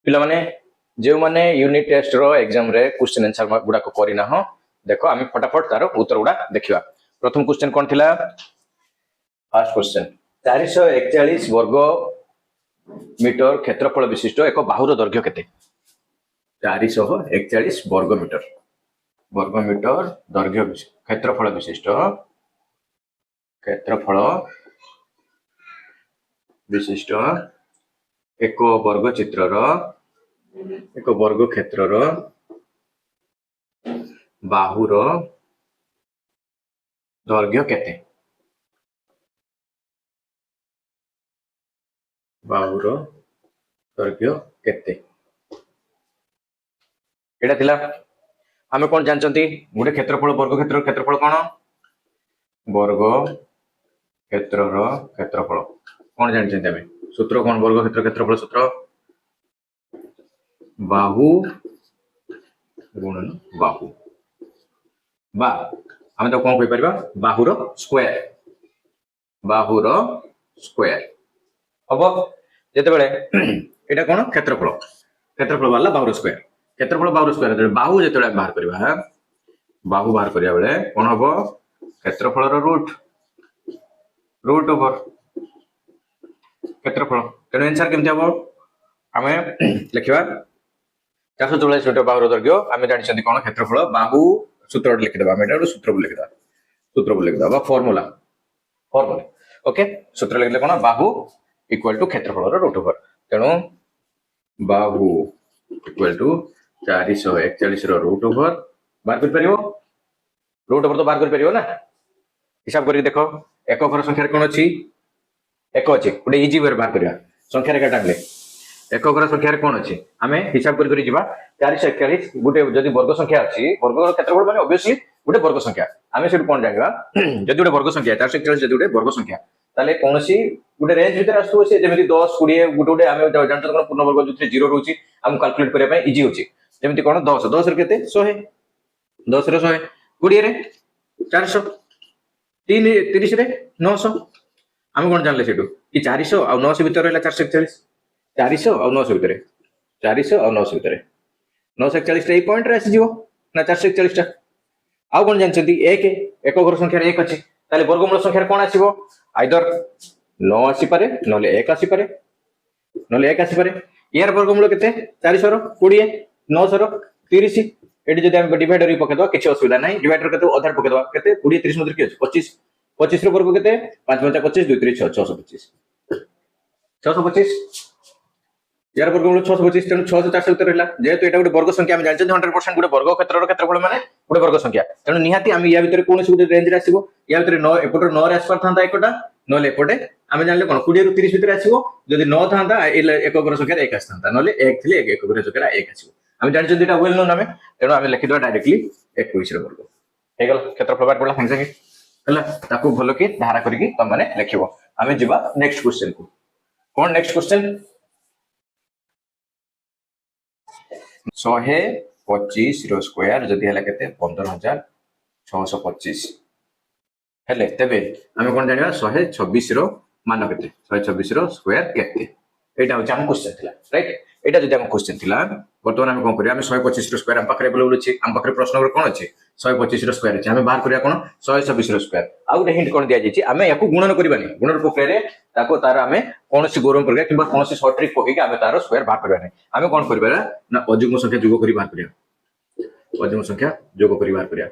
पिला माने जो माने यूनिट टेस्ट रो एग्जाम रे क्वेश्चन आंसर गुडा को करिना हो देखो आम फटाफट तार उत्तर गुडा देखिबा। प्रथम क्वेश्चन कौन थिला? फर्स्ट क्वेश्चन 441 वर्ग मीटर क्षेत्रफल विशिष्ट एक बाहुर दैर्घ्य केते? 441 वर्ग मीटर दैर्घ्य क्षेत्रफल विशिष्ट एक वर्ग क्षेत्रर बाहुर दैर्घ्य केते? बाहुर दैर्घ्य केते? एटा थिला आमे कोन जानचंती गुटे क्षेत्रफल वर्ग क्षेत्रफल कोन? वर्ग क्षेत्रर क्षेत्रफल कोन जानचंती आमे सूत्र कोन? वर्ग क्षेत्रफल सूत्र बाहु गुणन बाहु बा आमे तो कोन कहि परबा बाहुर स्क्वायर अब जेते बेले एटा कोन क्षेत्रफल वाला बाहुर स्क्वायर बाहु जेते बाहर करबा बाहु बाहर करिया बेले कोन हबो क्षेत्रफल रो रूट ओवर क्षेत्रफल तेनो आंसर केमति हबो आमे लिखिबा 444 मीटर बाहुर दैर्घ्य आमे जानि कोन क्षेत्रफल बाहु सूत्र लिखि देबा। आमे एटा सूत्र लिखि देबा फार्मूला ओके सूत्र लिखले कोन बाहु इक्वल टू क्षेत्रफल रो रूट ओवर तेनो बाहु इक्वल टू 441 रो रूट ओवर बाहर कर परियो रूट ओवर तो बाहर कर परियो ना हिसाब करके देखो एक घर संख्या कोन अछि एक अछि गोटे इजी वे बाहर करिया संख्या रेखा टांगले एक घर संख्या कोन अछि आमे हिसाब कर जिबा 441 गोटे जदी वर्ग संख्या अछि वर्ग क्षेत्रफल माने ऑब्वियसली गोटे वर्ग संख्या आमे सेट कोन जानिबा जदी गोटे वर्ग संख्या 441 जदी गोटे वर्ग संख्या ताले कोनसी गोटे रेंज भीतर आसु अछि जेमिति 10 20 गोटे आमे जानत कोन पूर्ण वर्ग जति 0 रहउछि हम कैलकुलेट करिया पय इजी होछि जेमिति कोन 10 रे केते 100 10 रे 100 20 रे 400 30 रे 900 आमे कोन जानले सेटु कि 400 आ 900 भीतर रहला 441 400 आ 900 भीतर 400 आ 900 भीतर 941 रे पॉइंट रे आसी जीवो ना 441 टा आ कोन जानछंती एक घर संख्या रे 1 अछि ताले वर्गमूल संख्या रे कोन आसीबो आइदर 9 आसी पारे नले 1 आसी पारे यार वर्गमूल केते 400 रो 20 900 रो 30 एडी जदि हम डिवाइडर पके दो किछ असुविधा नै डिवाइडर केते आधार पके दो केते 20 30 मध्ये के 25 रो वर्ग केते 5 5 25 2 3 6 625 यार वर्गमूल 625 तेनु 6 400 भीतर रहला जेहेतु एटा गोटे वर्ग संख्या हम जानछन 100% गोटे वर्ग क्षेत्रर क्षेत्रफल माने गोटे वर्ग संख्या तेनु निहाती हम या भीतर कोनसी गोटे रेंज रे आसीबो या भीतर 9 एपटर 9 रे आसपार थांता एकटा नले एपटे आमे जानले कोन 20 रो 30 भीतर आसीबो जदि 9 थांता एक घर संख्या 1 आसथांता नले 1 थिले एक घर संख्या 1 आसीबो आमे जानछन एटा वेल नोन आमे तेनु आमे लिखि दो डायरेक्टली 21 रो वर्ग हे गल क्षेत्रफल बार पडला संख्या के हला ताको भलो के धारा करिकि त माने लिखिबो आमे जिबा नेक्स्ट क्वेश्चन को कोन नेक्स्ट क्वेश्चन 125 रो स्क्वायर जदि हला केते 15625 हेले तबे आमे कोन जानिबा 126 रो मान केते 126 रो स्क्वायर केते एटा हो हम क्वेश्चन थिला राइट एटा जदि हम क्वेश्चन थिला वर्तमान हम कोन करिया हम 125 रो स्क्वायर हम पाखरे बोलबो छी हम पाखरे प्रश्न नंबर कोन अछि 125 रो स्क्वायर अछि हमें बाहर करिया कोन 126 रो स्क्वायर आ गोटे हिंट कोन दिया जायछि हमें याकू गुणन करबानी गुणन प्रक्रिया रे ताको तार हमें कोनसी गोरम प्रक्रिया किबा कोनसी शॉर्ट ट्रिक पके हमें तार स्क्वायर बाहर करबानी हमें कोन करबा ना अजुग्म संख्या जोग करी बाहर करिया अजुग्म संख्या जोग करी बाहर करिया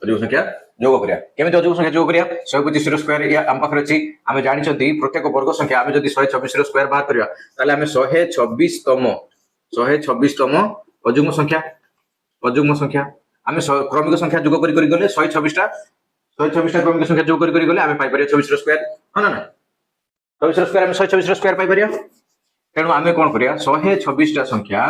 अजुग्म संख्या जोग करिया केमे अजुग्म संख्या जोग करिया 125 रो स्क्वायर या हम पाखरे अछि हमें जानि छथि प्रत्येक वर्ग संख्या हमें जदि 126 रो स्क्वायर बाहर करिया ताले हमें 126 तम अजुग्म संख्या हमें क्रमिक संख्या जोग करी गले 126 टा क्रमिक संख्या जोग करी गले हमें पाइ परिया 24 रो स्क्वायर हां ना 24 रो स्क्वायर हमें 126 रो स्क्वायर पाइ परिया तेनु हमें कोन करिया 126 टा संख्या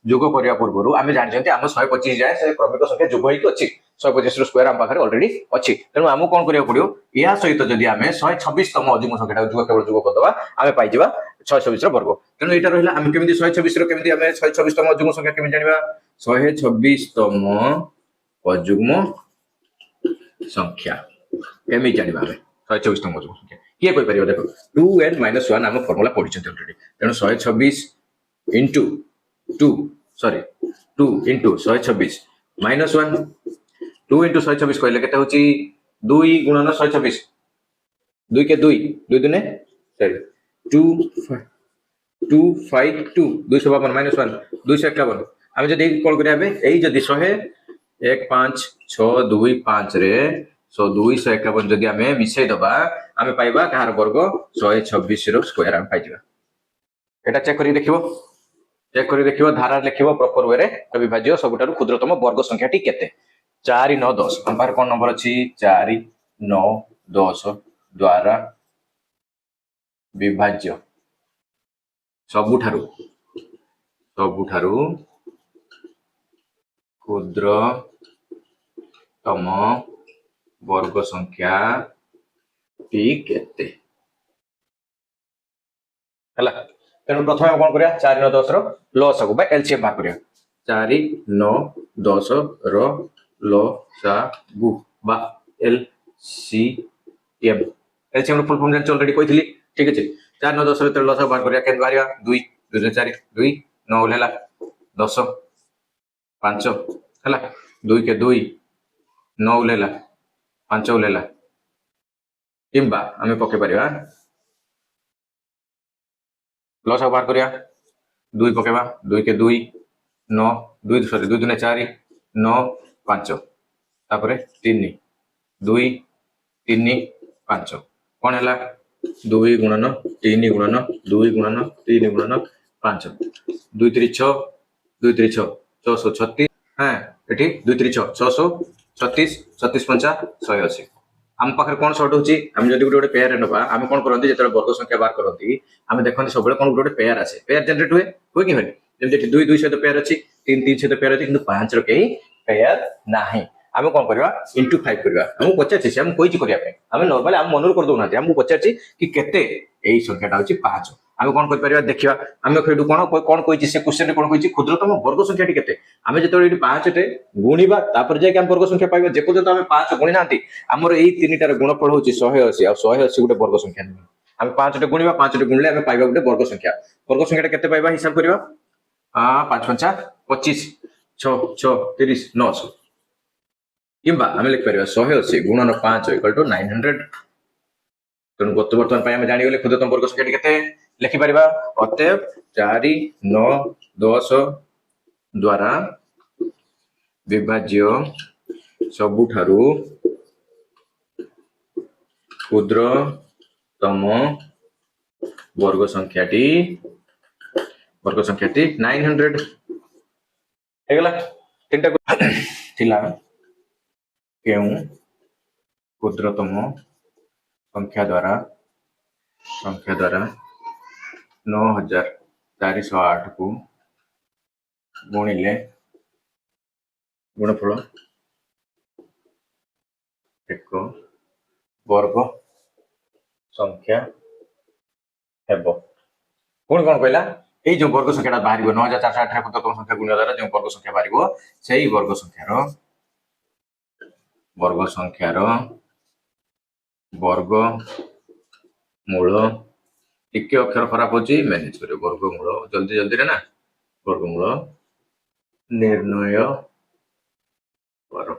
जोग करिया पूर्वरु हमें जानि छथि हम 125 जाय से क्रमिक संख्या जोग होई अछि 125 रो स्क्वायर हम पाखरे ऑलरेडी अछि तेनु हम कोन करिया पडियो या सहित जदि हमें 126 तम अजुग्म संख्या जोग केवल जोग करदबा हमें पाइ जिबा 126 रो वर्ग तेनु एटा रहला हम केमिति 126 रो केमिति हमें 126 तम अजुग्म संख्या केमिति जानिबा 126 तम अजुग्म संख्या केमिति जानिबा हमें 126 तम अजुग्म संख्या किए कोई परियो देखो 2n - 1 हम फार्मूला पढिछन ऑलरेडी तेणु 126 into 2 सॉरी 2 into 126 - 1 2 into 126 कहले केते होची 2 गुणन 126 2 के 2 2 दुने सॉरी 2 252 252 -1 251 हम जदी कॉल करिया बे एई जदी 100 15625 रे 251 जदी हमें मिसै दबा हमें पाइबा कहार वर्ग 126 रो स्क्वायर हम पाइबा एटा चेक करी देखिबो धारा लिखिबो प्रॉपर वे रे अविभाज्य सबुठारु क्षुद्रतम वर्ग संख्याटी केते 4 9 10 हम पार कोन नंबर अछि 4 9 10 द्वारा विभाज्य सबुठारु क्षुद्रतम वर्ग संख्या टी केते हला तेणु प्रथम कौन करिया 4 9 10 रो लसागु बा एलसीएम बाहर करिया 4 9 10 रो लसागु बा एलसीएम एलसीएम रो फुल फॉर्म जान ऑलरेडी कहितली ठीक अछि 4 9 10 रो लसागु बाहर करिया केन बाहरिया 2 2 4 2 9 लेला 10 5 हला 2 के 2 9 लेला 5 लेला किंबा हमें पके परिया लस बाहर करिया 2 पकेबा 2 के 2 9 2 सॉरी 2 दुने 4 9 5 तापरे 3 2 3 5 कोन हला 2 गुणन 3 गुणन 2 गुणन 3 गुणन 5 2 3 6 2 3 6 636 हां एठी 2 3 6 636 36 5 180 हम पाखर कोन शॉर्ट होची हम जदी गोटे पेयर नबा हम कोन करंती जेतले वर्ग संख्या बार करंती हम देखंती सबले कोन गोटे पेयर आसे पेयर जनरेट हुए कि होनी जेमति 2 2 सहित पेयर अछि 3 3 सहित पेयर अछि किंतु 5 रो केही पेयर नाही हम कोन करबा into 5 करबा हम पचाछि हम कोइछि करिया पे हम नॉर्मली हम मनोर कर दोनाती हम पचाछि कि केते एई संख्याटा होची 5 हम कोन कर परिबा देखिबा हम खेडु कोन कोइछि से क्वेश्चन रे कोन कोइछि क्षुद्रतम वर्ग संख्याटी केते हम जेतले एटी 5 टे गुणीबा तापर जे हम वर्ग संख्या पाइबा जे पର୍ଯ୍यंत हम 5 गुणी नांती हमर एई तीनटार गुणफल होची 180 आ 180 गुटे वर्ग संख्या नहीं हम 5 टे गुणीबा 5 टे गुणले हम पाइबा गुटे वर्ग संख्याटा केते पाइबा हिसाब करबा 5 5 25 6 6 30 900 किंबा हम लिख परिबा 180 गुणन 5 = 900 तेणु गत बर्तमान पाई हम जानि गेले क्षुद्रतम वर्ग संख्याटी केते लिखि परिबा अतएव 4 9 10 द्वारा विभाज्य सबुठारु क्षुद्रतम वर्ग संख्याटी 900 हेगला तीनटा थिला केउ क्षुद्रतम संख्या द्वारा 9408 को गुणिले गुणफल एक वर्ग संख्या हेबो कोन कोन कहला ए जो वर्ग संख्याटा बाहरिबो 9408 क्षुद्रतम संख्या गुणिले द्वारा जो वर्ग संख्या बाहरिबो सेही वर्ग संख्यार वर्ग मूल टिके अक्षर खराब होची मैनेज करियो वर्ग मूल जल्दी जल्दी रे ना वर्ग मूल निर्णय करो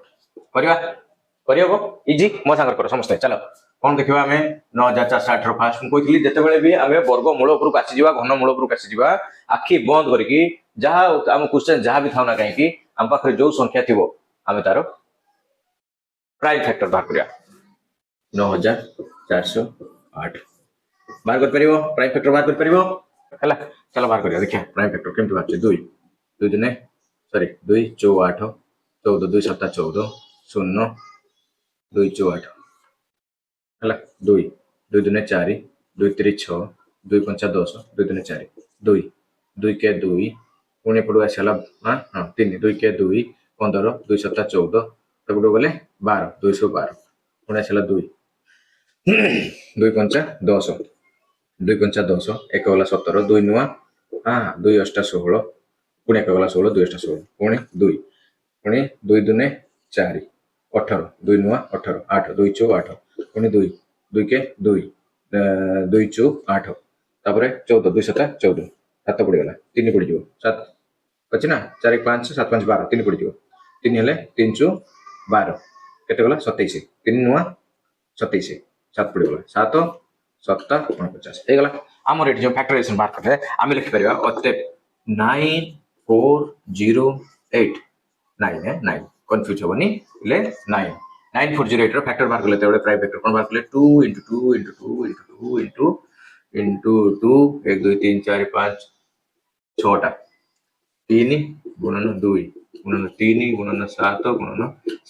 करियो इजी मो सांगर करो समस्त चलो कोन देखिबा हमें 9408 रो फास्ट कोइथली जते बेले भी हमें वर्ग मूल ऊपर कासी जीवा घन मूल ऊपर कासी जीवा आखी बंद करके जहा हम क्वेश्चन जहा भी थाउना काहे कि हम पाखरे जो संख्या थिबो हमें तारो प्राइम फैक्टर बाहर करिया 9408 बाहर कर परिबो प्राइम फैक्टर बाहर कर परिबो हला चलो बाहर करिया देखिया प्राइम फैक्टर केमति बाहर 2 2 दिने सॉरी 2 4 8 14 2 7 14 0 2 4 8 हला 2 2 दिने 4 2 3 6 2 5 10 2 दिने 4 2 2 के 2 पुणे पडु आसला हां हां 3 2 के 2 15 2 7 14 तब गले 12 212 पुणे आसला 2 2 5 10 2 5 10 एक वाला 17 2 नुआ हां 2 8 16 पुणे एक वाला 16 2 8 16 पुणे 2 दुने 4 18 2 नुआ 18 8 2 4 8 पुणे 2 2 के 2 2 चु 8 तापर 14 2 7 14 7 पड़गला 3 पड़ जाव 7 अच्छी ना 4 1 5 7 5 12 3 पड़ जाव 3 हेले 3 चु 12 केते गला 27 3 नुआ 27 7 पड़गला 7 7 49 हे गला हमर एट जो फैक्टराइजेशन बात करले आमे लिखि परिबा अते 9408 9 है 9 कंफ्यूज होबनी ले 9 9408 रो फैक्टर बाहर करले तेबे प्राइम फैक्टर कोन बाहर करले 2 * 2 * 2 * 2 * 2 1 2 3 4 5 6 टा 3 गुणन 2 गुणन 3 गुणन 7 गुणन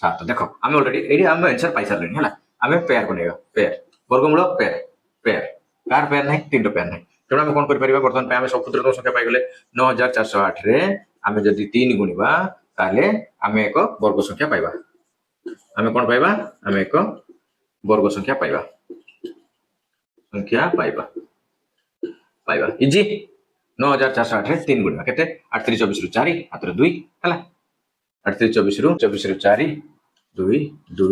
7 देखो हम ऑलरेडी एडी हम आंसर पाई सारले हला हमें पेयर बनेगा पेयर वर्गमूल पेयर पेयर कार पेयर नहीं तीन पेयर नहीं तेणु आम कौन कर बर्तमान पे आम सब क्षुद्रतम संख्या पाई गले 9408 रे आम जदि 3 गुणिबा ताले आम एक वर्ग संख्या पाइबा आम कौन पाइबा आम एक वर्ग संख्या पाइबा पाइबा इजी 9408 रे 3 गुणिबा केते 8 3 24 रु 4 हाथ रे 2 हला 8 3 24 रु 4 2 2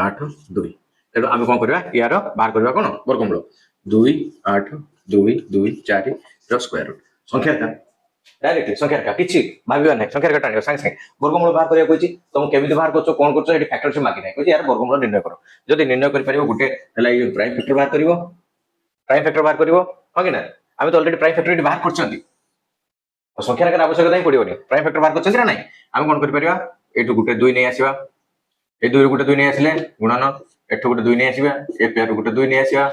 8 2 तेणु आम कौन करबा यार बाहर करबा कोन वर्गमूल 2 8 2 2 4 रो स्क्वायर रूट संख्या का डायरेक्टली संख्या का किछि भाबिबा नै संख्या का टाणियो संगे संगे वर्गमूल बाहर करिया कोछि तुम केमिति बाहर करछो कोन करछो एटी फैक्टर से मागी नै कोछि यार वर्गमूल निर्णय करो जदि निर्णय कर परिबो गुटे हला ये प्राइम फैक्टर बाहर करिवो हो कि ना आमे तो ऑलरेडी प्राइम फैक्टर एटी बाहर करछंती संख्या का आवश्यकता ही पड़िबोनी प्राइम फैक्टर बाहर करछंती ना नै आमे कोन कर परिबा एटु गुटे 2 नै आसीबा ए 2 रे गुटे 2 नै आसीले गुणन एठु गुटे 2 नै आसीबा ए पेयर गुटे 2 नै आसीबा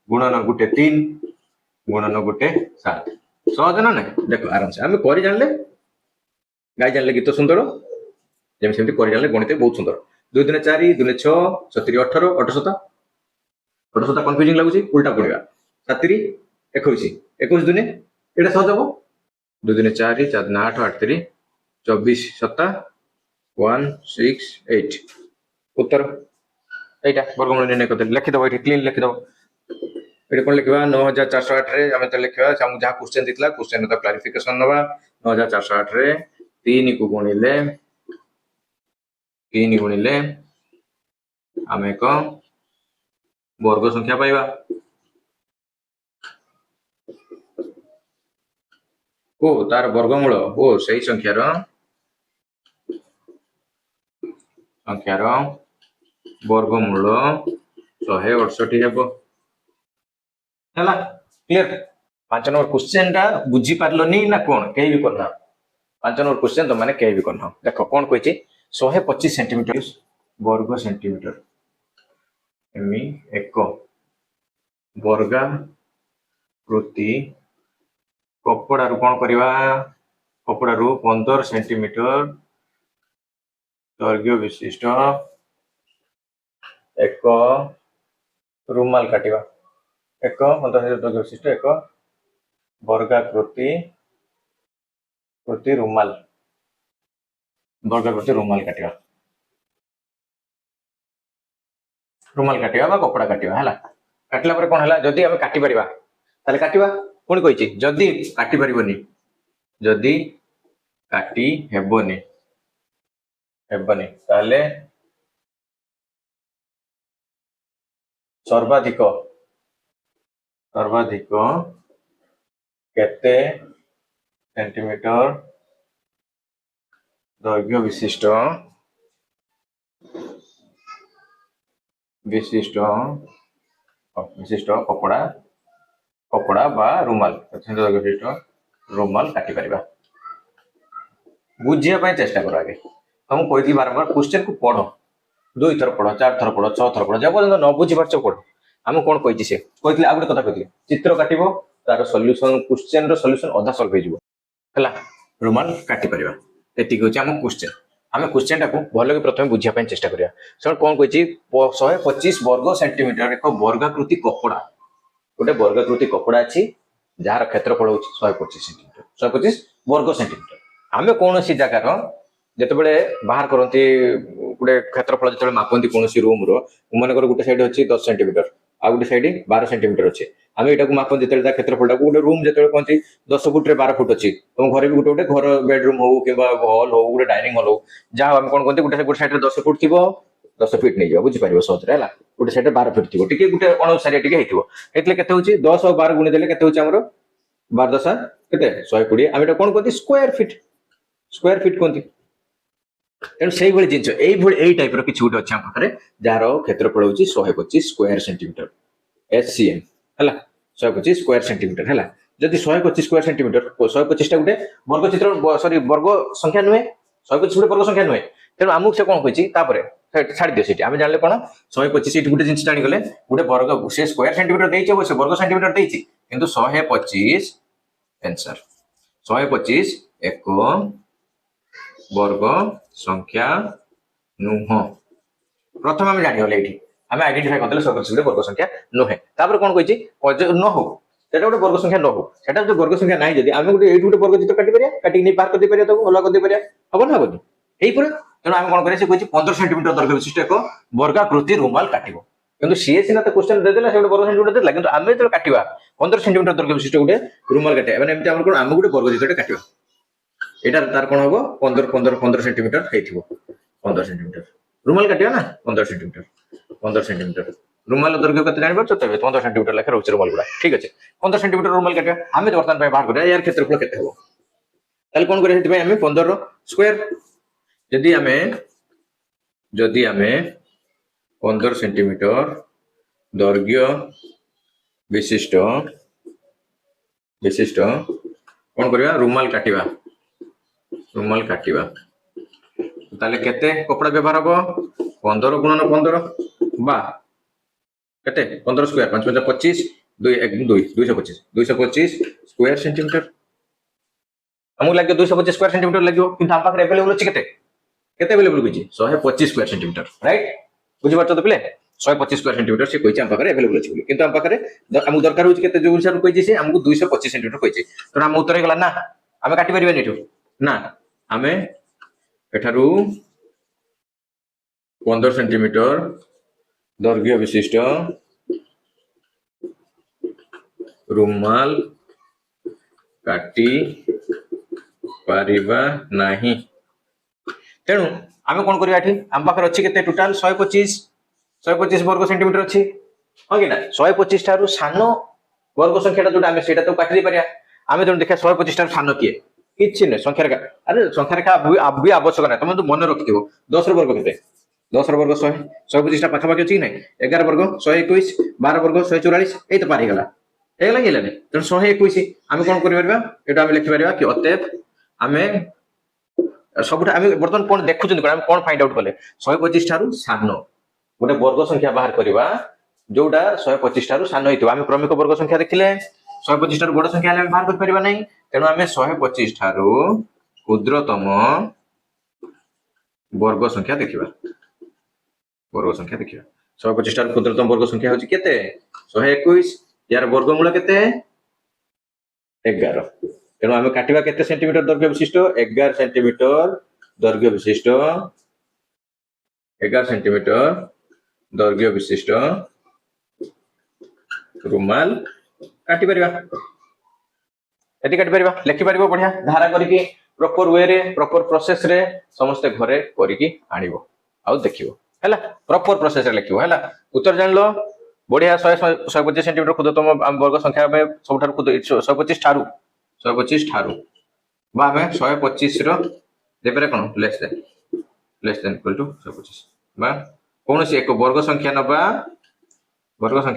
गुणन गुटे 3 गुणन गुटे 7 सहज ना ना देखो आराम से आम कर जानले गाई जानले गीत सुंदर जमी सेमती कर जानले गणित बहुत सुंदर 2 दुने 4 2 दुने 6 7 18 18 18 कंफ्यूजिंग लागुची उल्टा पड़ेगा 7 21 21 दुने एटा सहज हो 2 दुने 4 4 दुने 8 8 3 24 7 1 6 8 उत्तर एटा वर्गमूल निर्णय कर लिखि दबो एठी क्लीन लिखि दबो एटे कोन लिखबा 9408 रे हम त लिखबा हम जहा क्वेश्चन दितला क्वेश्चन त क्लैरिफिकेशन नबा 9408 रे 3 को गुणिले हम एक वर्ग संख्या पाइबा ओ तार वर्गमूल ओ सही संख्यार वर्गमूल 168 हेबो हला क्लियर 5 नंबर क्वेश्चन टा बुझी पारलोनी ना कोन केही भी करना 5 नंबर क्वेश्चन तो माने केही भी करना देखो कोन कहछि 125 सेंटीमीटर वर्ग सेंटीमीटर एमी एक वर्गा कृति कपड़ा रु कोन करबा कपड़ा रु 15 सेंटीमीटर दैर्घ्य विशिष्ट एक रुमाल काटिबा एक 15 दैर्घ्य विशिष्ट एक वर्गाकृति रुमाल काटिबा बा कपड़ा काटिबा हला काटला पर कोन हला जदी हम काटी परिबा ताले काटिबा कोन कहिछि जदी काटी परिबोनी जदी काटी हेबोनी ताले सर्वाधिक केते सेंटीमीटर दैर्घ्य विशिष्ट कपड़ा बा रुमाल दैर्घ्य विशिष्ट रुमाल काटी परिबा बुझिया पय चेष्टा करो आगे तुम कहती बारंबार क्वेश्चन को पढ़ो 2 थर पढ़ो 4 थर पढ़ो 6 थर पढ़ो जब पर्यंत न बुझी पारछ पढ़ो हम कोन कहिछि से कहथिले आ गुटे कथा कहथिले चित्र काटिबो तार सॉल्यूशन क्वेश्चन रो सॉल्यूशन आधा सॉल्व हो जिवो हला रुमाल काटी परिबा एति कहछि हम क्वेश्चन टाको भलो के प्रथम बुझिया पय चेष्टा करिया सर कोन कहिछि 125 वर्ग सेंटीमीटर एक वर्गाकृति कपड़ा गोटे वर्गाकृति कपड़ा अछि जार क्षेत्रफल होछि 125 सेंटीमीटर 125 वर्ग सेंटीमीटर आमे कोनोसी जगह रो जते बेले बाहर करंती गुटे क्षेत्रफल जते मापंती कोनोसी रूम रो मन कर गुटे साइड अछि 10 सेंटीमीटर आ गुटे साइड 12 सेंटीमीटर अछि आमे एटा को मापन जते क्षेत्रफल टा गुटे रूम जते कोनती 10 फुट रे 12 फुट अछि तुम घरे भी गुटे घर बेडरूम हो किबा हॉल हो गुटे डाइनिंग हॉल हो जा हम कोन कोनती गुटे साइड रे 10 फुट थिबो 10 फीट नहीं जाओ बुझी पारिबो सहजरे हला गोटे साइड 12 फीट थिबो टिके गोटे अनुसारिया टिके हेतिबो हेतले केते होची 10 और 12 गुणी देले केते होची हमरो 12 10 केते 120 आमे एटा कोन कोती स्क्वायर फीट कोंती तेणु से भाई जिन यही टाइप रि गोटे अच्छे आम पाखे जार क्षेत्रफल हूँ 125 स्क्वायर सेंटीमीटर SCM है 125 स्क्वायर सेंटीमीटर है जदि 125 स्क्वायर सेंटीमीटर 125 गोटे वर्ग चित्र सॉरी वर्ग संख्या नुहे 125 गोटे वर्ग संख्या नुहे तेणु आमको से कौन कही छाड़ दियो सीट आम जान कौन 125 गोटे जिन जागले गोटे वर्ग से स्क्वायर सेंटीमीटर देती अवश्य वर्ग सेंटीमीटर देती किंतु 125 आंसर 125 एक वर्ग संख्या नुह प्रथम आम जागले ये आम आइडेंटिफाई करदे 125 गोटे वर्ग संख्या नुहे कौन कही न हो सेटा गोटे वर्ग संख्या न हो सेटा जो वर्ग संख्या ना जब आम गोटे गोटे वर्ग चित्र काटी पारिया काटिक पार कर पारिया तो अलग कर पारिया हम ना हेनी यही पूरा तेणु आम कौन करें 15 सेंटीमीटर दैर्घ्य विशिष्ट एक वर्गाकृति रुमाल काटिबो किंतु सीए सीना तो क्वेश्चन देदेला से वर्ग सेंटीमीटर देला किंतु आम जो काटिबा 15 सेंटीमीटर दैर्घ्य विशिष्ट गोटे रुमाल काटिया माने एमती आम कोन आम गोटे वर्ग चित्र काटिबा एटा तार कोन हबो 15 सेंटीमीटर हेथिबो 15 सेंटीमीटर रुमाल काटिया ना 15 सेंटीमीटर रुमाल दैर्घ्य कते जानि परछो तबे 15 सेंटीमीटर लेखा रहउछ रुमाल गुडा ठीक अछि 15 सेंटीमीटर रुमाल काटिया आमे वर्तमान पे बाहर करिया यार क्षेत्रफल केते हबो ताले कोन करे हेति आमे 15 स्क्वायर जदि आमे 15 सेंटीमीटर दैर्घ्य विशिष्ट कौन करिया रुमाल काटिबा ताले केते कपड़ा व्यवहार हबो 15 गुणन 15 बा केते 15 स्क्वायर 5 5 25 2 1 2 225 स्क्वायर सेंटीमीटर हमको लगे 225 स्क्वायर सेंटीमीटर लगियो किंतु हम पाखरे अवेलेबल अछि केते अवेलेबल कहिछि 125 स्क्वायर सेंटीमीटर राइट बुझि पाछो तो पिले 125 स्क्वायर सेंटीमीटर से कहिछि हम पाखरे अवेलेबल अछि बोली किंतु हम पाखरे हमको दरकार होछि केते जो हिसाब कहिछि से हमको 225 सेंटीमीटर कहिछि तो हम उत्तर गला ना हमें काटि परिबे नेठो ना हमें एठारू 15 सेंटीमीटर दैर्घ्य विशिष्ट रुमाल काटी पारिबा नाही तेणु आम कौन करिया एठी आम पाखर अछि केते टोटल 125 वर्ग सेंटीमीटर अछि हो कि ना 125 थारु सानो वर्ग संख्याटा जोटा आमे सेटा तो काटि दे परिया आमे जण देखा 125 थारु सानो किए किछि नै संख्या रेखा अरे संख्या रेखा अभी आवश्यक नै तुम तो मन रखिथिबो 10 रो वर्ग केते 10 रो वर्ग 100 125 टा पाखा पाखी अछि नै 11 वर्ग 121 12 वर्ग 144 एई तो पार गेला गेला नै त 121 आमे कोन करि परबा एटा आमे लिखि परबा कि अतएव आमे सबटा आमे वर्तमान कोन देखुछन आमे कोन फाइंड आउट कले 125 थारु सानो गोटे वर्ग संख्या बाहर करबा जोटा 125 थारु सानो हितो आमे क्रमिक वर्ग संख्या देखिले 125 थारु बड़ संख्या आमे बाहर कर परबा नै तेणु आमे 125 थारु क्षुद्रतम वर्ग संख्या देखिबा 125 थारु क्षुद्रतम वर्ग संख्या होची केते 121 यार वर्गमूल केते 11 तेणु आमे काटिबा केते सेंटीमीटर दैर्घ्य विशिष्ट 11 सेंटीमीटर दैर्घ्य विशिष्ट 11 सेंटीमीटर दैर्घ्य विशिष्ट रुमाल काटि परिबा एति काटि परिबा लिखि परिबो बढ़िया धारा करिकि प्रॉपर वे रे प्रॉपर प्रोसेस रे समस्त घरे करिकि आनिबो आ देखिबो हैला प्रॉपर प्रोसेस रे लिखिबो हैला उत्तर जानलो बढ़िया 125 सेंटीमीटर क्षुद्रतम वर्ग संख्या में सबठार क्षुद्र 125 ठारू बा हमें 125 रो देबरे कोन लेस देन इक्वल टू 125 बा कोन से एक वर्ग संख्या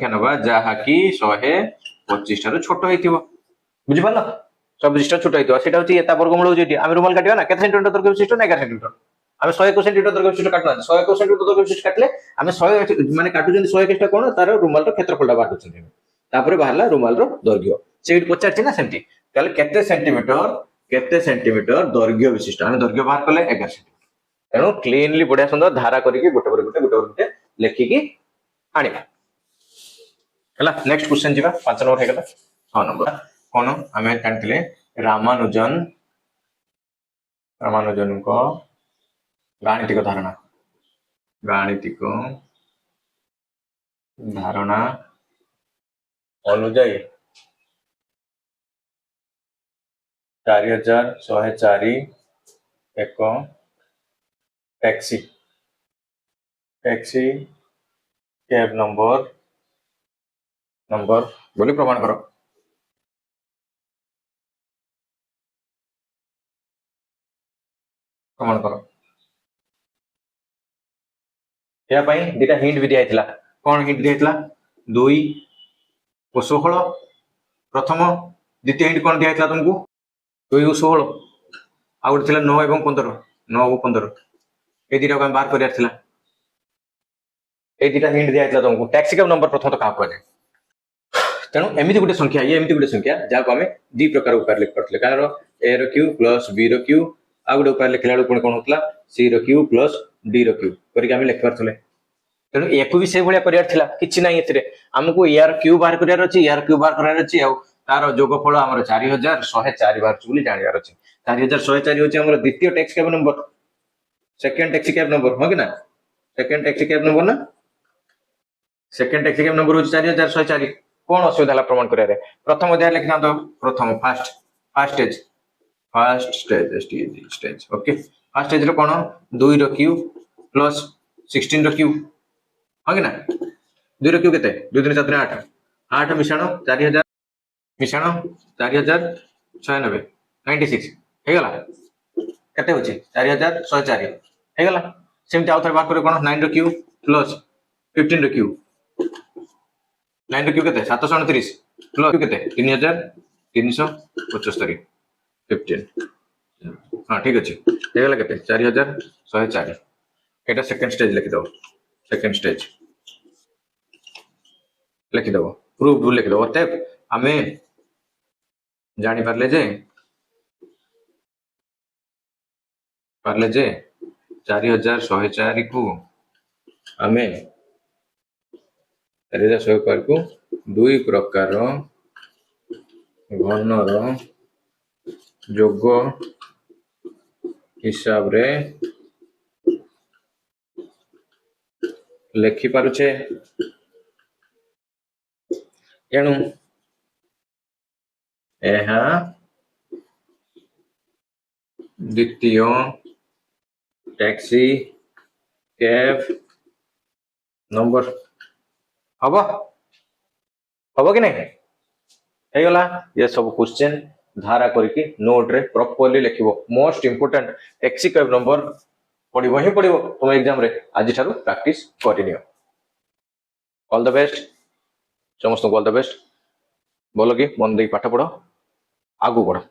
नबा जहा कि 125 ठारू छोटो हेतिबो बुझि पालो 125 ठारू छोटो हेतिबो सेटा होची एता वर्गमूल होची आमे रुमाल काटिबा ना केते सेंटीमीटर दैर्घ्य विशिष्ट 11 सेंटीमीटर आमे 121 सेंटीमीटर दैर्घ्य विशिष्ट काटना 121 सेंटीमीटर दैर्घ्य विशिष्ट काटले आमे 100 माने काटुजन 121 टा कोन तार रुमाल रो क्षेत्रफल बाटुछन तापर बाहरला रुमाल रो दैर्घ्य सेट पचारछि ना सेंटी ताले केते सेंटीमीटर दैर्घ्य विशिष्ट आमे दैर्घ्य बाहर करले 11 सेंटीमीटर तेणु क्लीनली बढ़िया सुंदर धारा करिकि गोटे लेखिकि आनिबा हला नेक्स्ट क्वेश्चन जीवा 5 नंबर हे गला 6 नंबर कोन आमे जानतिले रामानुजन को गाणितिक धारणा अनुजाई 4104 एक टैक्सी टैक्सी कैब नंबर बोली प्रमाण करो। प्रमाण करो या पाई दिटा हिंट भी दिया था। कौन हिंट दिया 2 को 16 प्रथम द्वितीय हिंट कौन दिया तुमको 2 को 16 आ गोटे 9 और 15 9 को 15 ये दुटा को बाहर कर हिंट दिया तुमको टैक्सी कैब नंबर प्रथम तो क्या कहुए तेणु एमती गोटे संख्या ये एमती गोटे संख्या जहाँ आम दी प्रकार उपाय लिख पारे कारण ए र्यू प्लस बी र्यू आ गोटे उपाय लिखला बेलू कौन होता सी र्यू प्लस डी र्यू करके लिखि पारे तेणु या भी से भाया कि ना आमको यार क्यू बाहर करार यार क्यू बाहर करार अच्छी तार जोगफल आम 4104 बाहर जानवर अच्छे 4104 हूँ द्वितीय taxi cab number second taxi cab number हाँ कि ना सेकेंड टैक्सी कैब नंबर ना सेकेंड टैक्सी कैब नंबर हूँ 4104 कौन असुविधा प्रमाण कर प्रथम अध्याय लिखना तो प्रथम fast stage okay fast stage कौन 2 क्यू प्लस 16 क्यू हाँ कि ना 2 क्यू के 2 3 7 8 8 मिशाण 4000 मिशाण 4196 96 ହେଇଗଲା କେତେ ହେଉଛି 4104 ହେଇଗଲା ସେମିତି ଆଉ ଥରେ ବାହାର କରିବ କଣ 9 ର କ୍ୟୁ ପ୍ଲସ 15 ର କ୍ୟୁ 9 ର କ୍ୟୁ କେତେ 729 ପ୍ଲସ କ୍ୟୁ କେତେ 3375 15 हाँ ठीक अच्छे ହେଇଗଲା କେତେ 4104 ଏଟା ସେକେଣ୍ଡ ସ୍ଟେଜ ଲେଖିଦବ सेकेंड स्टेज लिखिदेव प्रूफ लिखिदेव अतएव आम जापारे जे 4104 को आम 4104 को 2 प्रकार घनर जोग हिसाब रे लिखि पारुछे एणु एहा द्वितीय टैक्सी कैब नंबर हम कि नहीं है गला ये सब क्वेश्चन धारा करके नोट रे प्रॉपर्ली लिखिबो most important taxi cab number पढ़िबो ही पढ़िबो तुम एग्जाम रे आज ठारू प्रैक्टिस करिनियो ऑल द बेस्ट समस्त ऑल द बेस्ट बोलो कि मन दे पाठ पढ़ो आगु बढ़ो।